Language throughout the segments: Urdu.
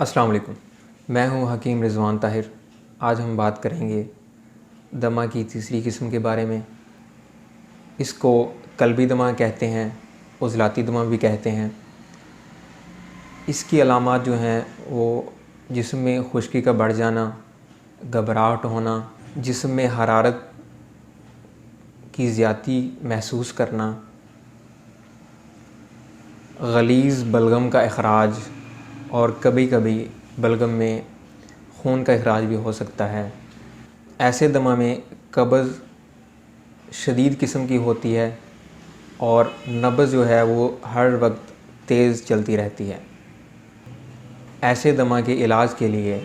السلام علیکم، میں ہوں حکیم رضوان طاہر۔ آج ہم بات کریں گے دمہ کی تیسری قسم کے بارے میں۔ اس کو قلبی دمہ کہتے ہیں، عضلاتی دمہ بھی کہتے ہیں۔ اس کی علامات جو ہیں وہ جسم میں خشکی کا بڑھ جانا، گھبراہٹ ہونا، جسم میں حرارت کی زیادتی محسوس کرنا، غلیظ بلغم کا اخراج، اور کبھی کبھی بلغم میں خون کا اخراج بھی ہو سکتا ہے۔ ایسے دمہ میں قبض شدید قسم کی ہوتی ہے اور نبض جو ہے وہ ہر وقت تیز چلتی رہتی ہے۔ ایسے دمہ کے علاج کے لیے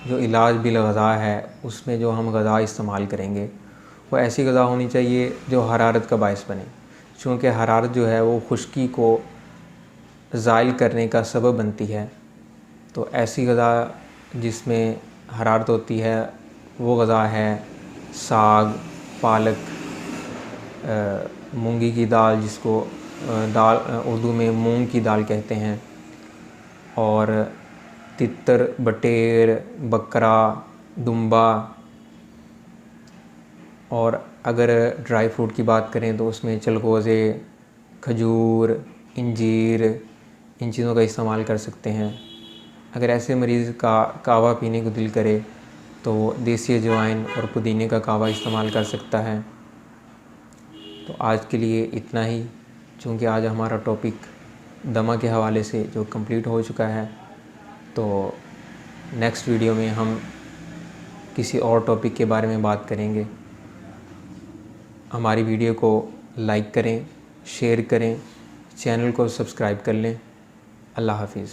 جو علاج بالغذا ہے، اس میں جو ہم غذا استعمال کریں گے وہ ایسی غذا ہونی چاہیے جو حرارت کا باعث بنے، چونکہ حرارت جو ہے وہ خشکی کو زائل کرنے کا سبب بنتی ہے۔ تو ایسی غذا جس میں حرارت ہوتی ہے وہ غذا ہے ساگ، پالک، مونگی کی دال، جس کو دال اردو میں مونگ کی دال کہتے ہیں، اور تتر، بٹیر، بکرا، دمبا، اور اگر ڈرائی فروٹ کی بات کریں تو اس میں چلغوزے، کھجور، انجیر، ان چیزوں کا استعمال کر سکتے ہیں۔ اگر ایسے مریض کا کہوہ پینے کو دل کرے تو وہ دیسی اجوائن اور پودینے کا کہوہ استعمال کر سکتا ہے۔ تو آج کے لیے اتنا ہی، چونکہ آج ہمارا ٹاپک دمہ کے حوالے سے جو کمپلیٹ ہو چکا ہے، تو نیکسٹ ویڈیو میں ہم کسی اور ٹاپک کے بارے میں بات کریں گے۔ ہماری ویڈیو کو لائک کریں، شیئر کریں، چینل کو سبسکرائب کر لیں۔ اللہ حافظ۔